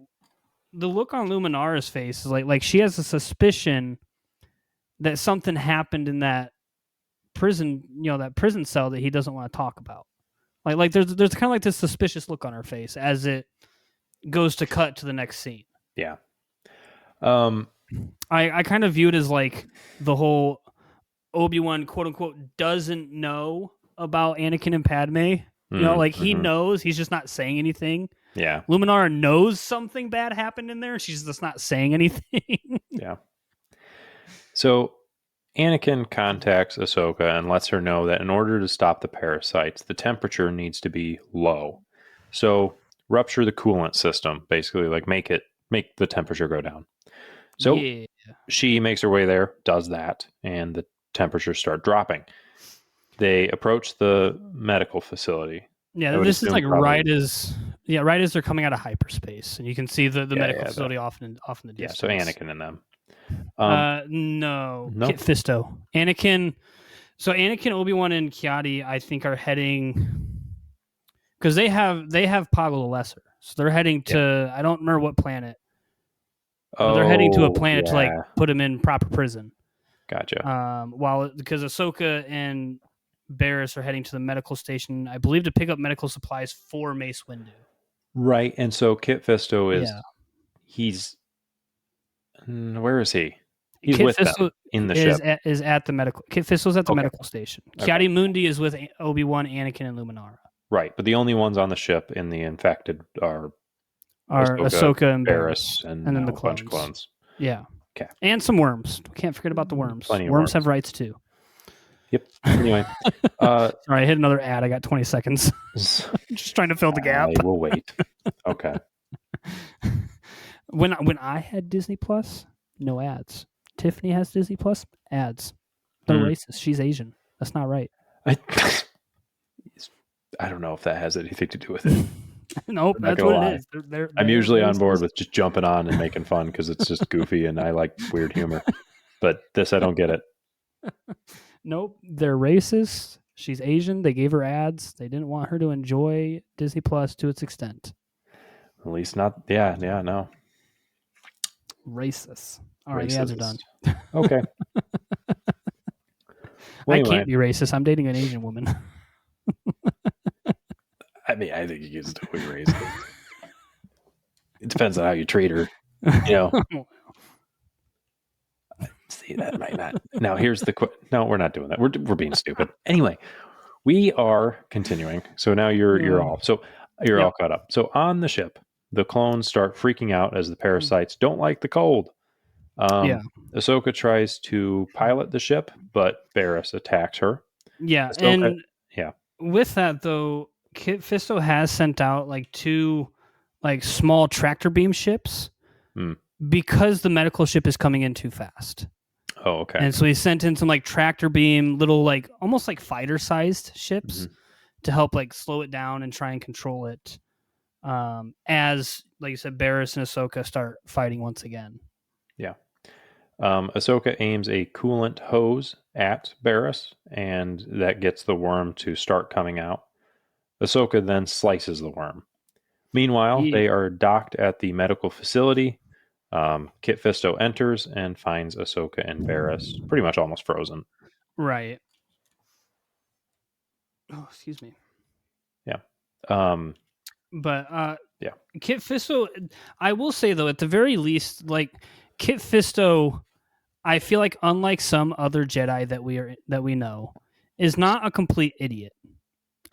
the look on Luminara's face is like she has a suspicion that something happened in that prison, that prison cell that he doesn't want to talk about. Like there's kind of like this suspicious look on her face as it goes to cut to the next scene. Yeah. I kind of view it as like the whole Obi-Wan quote unquote doesn't know about Anakin and Padme. Like he knows, he's just not saying anything. Yeah. Luminara knows something bad happened in there. She's just not saying anything. Yeah. So Anakin contacts Ahsoka and lets her know that in order to stop the parasites, the temperature needs to be low. So rupture the coolant system, basically, like make the temperature go down. So yeah. She makes her way there, does that, and the temperatures start dropping. They approach the medical facility. Yeah, this is like right as they're coming out of hyperspace, and you can see the medical facility off in the distance. Yeah, so Anakin and them. No, Kit Fisto, Anakin. So Anakin, Obi-Wan, and Kiadi, I think, are heading because they have Poggle the Lesser, so they're heading to I don't remember what planet. But they're heading to a planet to like put him in proper prison. Gotcha. Because Ahsoka and Barriss are heading to the medical station, I believe, to pick up medical supplies for Mace Windu. Right, and so Kit Fisto he's where is he? He's Kit with Fisto them in the ship. Is at the medical. Kit Fisto's at the medical station. Kiadi Mundi is with Obi-Wan, Anakin, and Luminara. Right, but the only ones on the ship in the infected are Ahsoka and Barriss and then the a bunch of clones. Yeah. Okay. And some worms. Can't forget about the worms. Plenty of worms have rights too. Yep. Anyway. Sorry, I hit another ad. I got 20 seconds. Just trying to fill the gap. I will wait. Okay. When I had Disney Plus, no ads. Tiffany has Disney Plus, ads. They're racist. She's Asian. That's not right. I don't know if that has anything to do with it. Nope, that's what it is. I'm usually on board with just jumping on and making fun because it's just goofy and I like weird humor. But this, I don't get it. Nope, they're racist. She's Asian. They gave her ads. They didn't want her to enjoy Disney Plus to its extent. At least not. Yeah, no. Racist. All right, the ads are done. Okay. Well, I can't be racist. I'm dating an Asian woman. I mean, I think you can still be racist. It depends on how you treat her. See, that might not. Now, here's the no, we're not doing that. We're being stupid. Anyway, we are continuing. So now you're all caught up. So on the ship, the clones start freaking out as the parasites don't like the cold. Ahsoka tries to pilot the ship, but Barriss attacks her. Yeah, with that though, Kit Fisto has sent out like 2 like small tractor beam ships because the medical ship is coming in too fast. Oh, okay. And so he sent in some like tractor beam, little like almost like fighter sized ships to help like slow it down and try and control it. As like you said, Barriss and Ahsoka start fighting once again. Yeah. Ahsoka aims a coolant hose at Barriss, and that gets the worm to start coming out. Ahsoka then slices the worm. Meanwhile, they are docked at the medical facility. Kit Fisto enters and finds Ahsoka and Barriss pretty much almost frozen. Right. Oh, excuse me. Yeah. Kit Fisto, I will say though, at the very least, like Kit Fisto, I feel like unlike some other Jedi that we know, is not a complete idiot.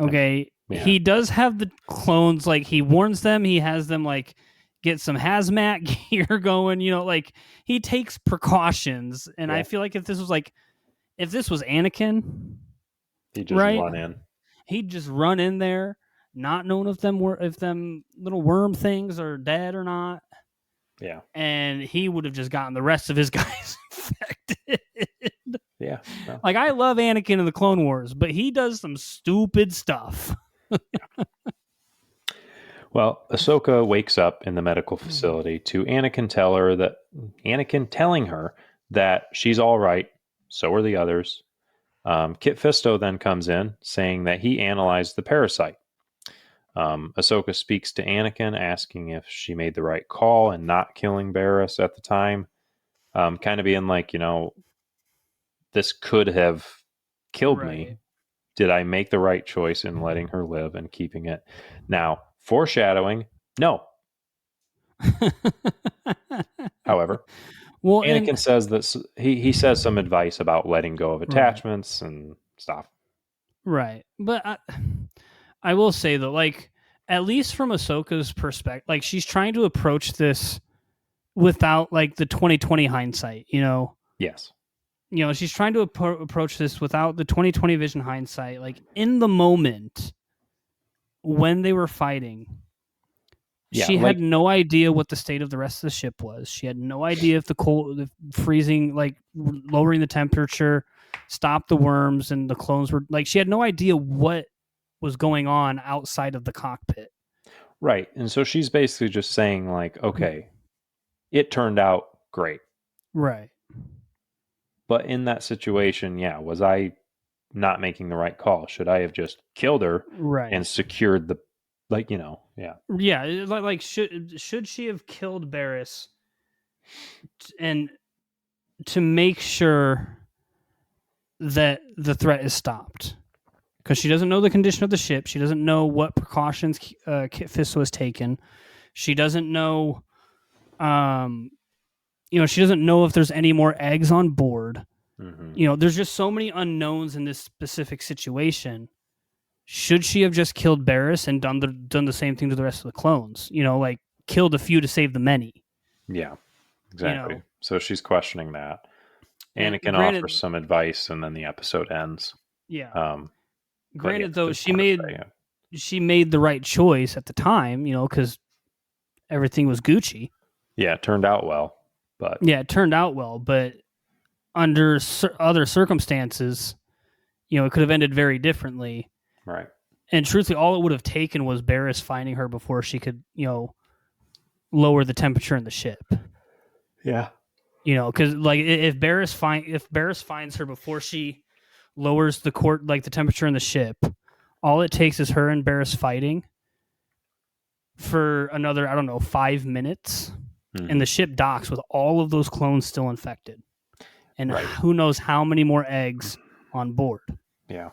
Okay. Yeah. He does have the clones, like he warns them, he has them like get some hazmat gear going, like he takes precautions. And I feel like if this was Anakin, he'd just run in. He'd just run in there, not knowing if them little worm things are dead or not. Yeah. And he would have just gotten the rest of his guys infected. Yeah. No. Like I love Anakin in the Clone Wars, but he does some stupid stuff. Well, Ahsoka wakes up in the medical facility to Anakin telling her that she's all right. So are the others. Kit Fisto then comes in saying that he analyzed the parasite. Ahsoka speaks to Anakin, asking if she made the right call and not killing Barriss at the time. Kind of being like, this could have killed me. Right. Did I make the right choice in letting her live and keeping it? Now, foreshadowing, no. However, Well, and Anakin says that he says some advice about letting go of right, attachments and stuff. right. But I will say though, like at least from Ahsoka's perspective, like she's trying to approach this without like the 2020 hindsight. Yes. She's trying to approach this without the 2020 vision hindsight. Like in the moment when they were fighting, Yeah, she had like no idea what the state of the rest of the ship was. She had no idea if the freezing, like lowering the temperature, stopped the worms and the clones were like. She had no idea what was going on outside of the cockpit. right. And so she's basically just saying like, okay, it turned out great. Right. But in that situation, yeah, was I not making the right call? Should I have just killed her Right. and secured the yeah. Yeah. Like should she have killed Barriss and to make sure that the threat is stopped? Because she doesn't know the condition of the ship. She doesn't know what precautions Kit Fisto has taken. She doesn't know, she doesn't know if there's any more eggs on board. Mm-hmm. There's just so many unknowns in this specific situation. Should she have just killed Barriss and done the same thing to the rest of the clones? Like killed a few to save the many. Yeah, exactly. You So she's questioning that. and Anakin offers granted, some advice, and then the episode ends. yeah. Um, but yeah, Granted, though, just wanted to say it. she made the right choice at the time. Because everything was Gucci. Yeah, it turned out well, but Yeah, it turned out well, but under other circumstances, it could have ended very differently. right. And truthfully, all it would have taken was Barriss finding her before she could, lower the temperature in the ship. Yeah. Because like if Barriss finds her before she lowers the the temperature in the ship, all it takes is her and Barriss fighting for another, I don't know, 5 minutes, Mm-hmm. and the ship docks with all of those clones still infected. And right. who knows how many more eggs on board. Yeah.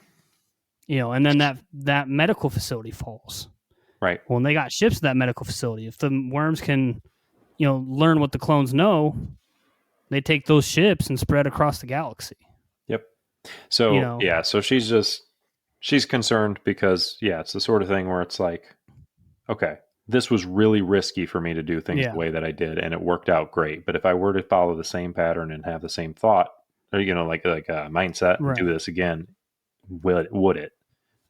And then that medical facility falls. Right. Well, and they got ships at that medical facility. If the worms can, learn what the clones know, they take those ships and spread across the galaxy. Yep. So yeah, so she's concerned because it's the sort of thing where it's like, okay, this was really risky for me to do things the way that I did, and it worked out great. But if I were to follow the same pattern and have the same thought, or like a mindset, and do this again, would it?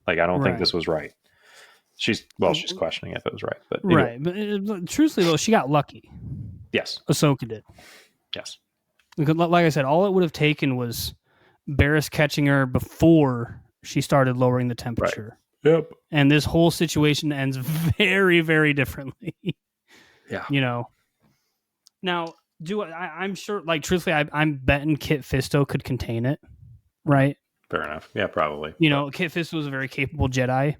Like, I don't think this was right. She's questioning if it was right, but anyway. Right. But truthfully, though, she got lucky. Yes, Ahsoka did. Yes, because, like I said, all it would have taken was Barriss catching her before she started lowering the temperature. Right. Yep. And this whole situation ends very, very differently. Yeah. Now, I'm sure, like, truthfully, I'm betting Kit Fisto could contain it, right? Fair enough. Yeah, probably. Kit Fisto was a very capable Jedi.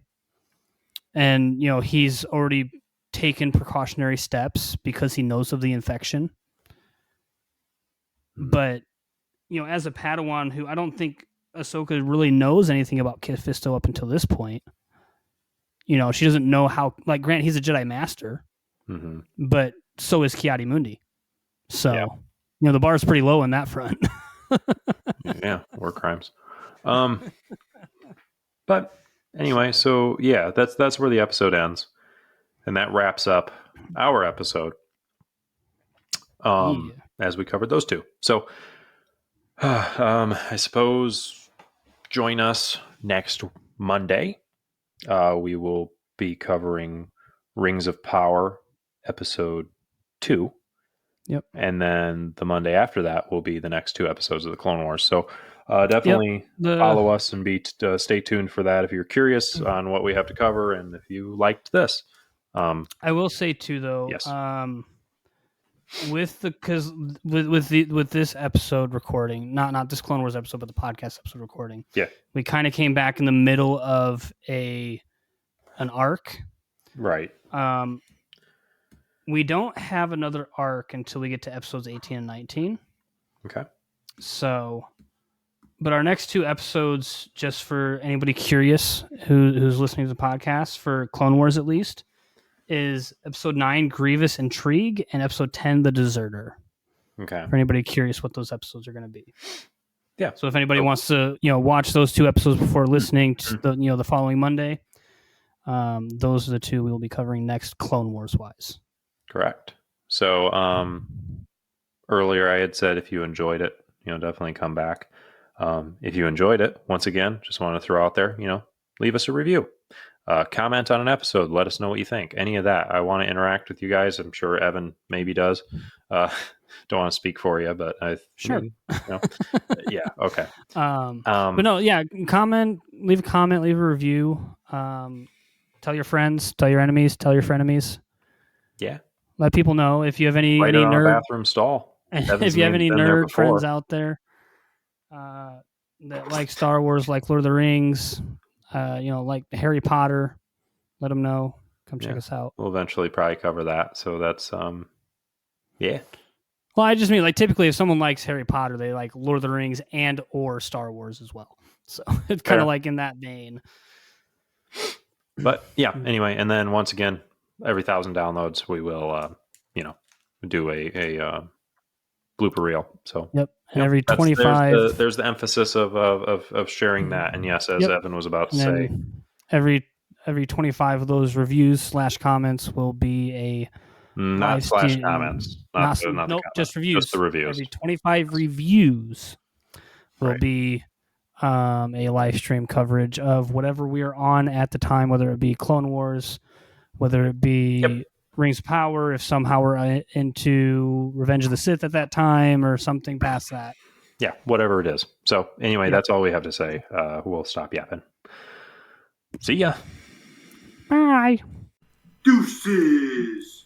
And, he's already taken precautionary steps because he knows of the infection. Mm-hmm. But, as a Padawan who I don't think Ahsoka really knows anything about Kit Fisto up until this point. She doesn't know how, like, Grant, he's a Jedi Master, but so is Ki-Adi-Mundi. So, the bar is pretty low on that front. Yeah, war crimes. But anyway, so yeah, that's where the episode ends, and that wraps up our episode. As we covered those two, so I suppose join us next Monday. We will be covering Rings of Power episode 2. Yep. And then the Monday after that will be the next 2 episodes of the Clone Wars. So definitely follow us and stay tuned for that if you're curious on what we have to cover and if you liked this. I will say too, though. Yes. With this episode recording, not this Clone Wars episode, but the podcast episode recording. Yeah. We kind of came back in the middle of an arc. Right. We don't have another arc until we get to episodes 18 and 19. Okay. So, but our next two episodes, just for anybody curious who's listening to the podcast, for Clone Wars at least, is episode 9, Grievous Intrigue, and episode 10, The Deserter. Okay. For anybody curious what those episodes are going to be. Yeah. So if anybody wants to, watch those two episodes before listening to the following Monday, those are the two we will be covering next, Clone Wars wise. Correct. So earlier I had said if you enjoyed it, definitely come back. If you enjoyed it, once again, just want to throw out there, leave us a review. Comment on an episode. Let us know what you think. Any of that. I want to interact with you guys. I'm sure Evan maybe does. Don't want to speak for you, but sure. Yeah. Okay. But no, yeah. Comment. Leave a comment. Leave a review. Tell your friends. Tell your enemies. Tell your frenemies. Yeah. Let people know if you have any nerd bathroom stall. If you have any nerd friends out there that like Star Wars, like Lord of the Rings. Like Harry Potter, let them know. Come check us out. We'll eventually probably cover that. So that's, yeah. Well, I just mean, like, typically if someone likes Harry Potter, they like Lord of the Rings and or Star Wars as well. So it's kind of like in that vein. But yeah, anyway. And then once again, every 1,000 downloads, we will, do a blooper reel. So yep. And every 25, there's the emphasis of sharing that. And yes, as Evan was about to say, every 25 of those reviews / comments will be a not / comments, not the comments. Just reviews. Just the reviews. Every 25 reviews will be a live stream coverage of whatever we are on at the time, whether it be Clone Wars, whether it be Rings of Power, if somehow we're into Revenge of the Sith at that time or something past that. Yeah, whatever it is. So anyway, that's all we have to say. We'll stop yapping. See ya. Bye. Deuces.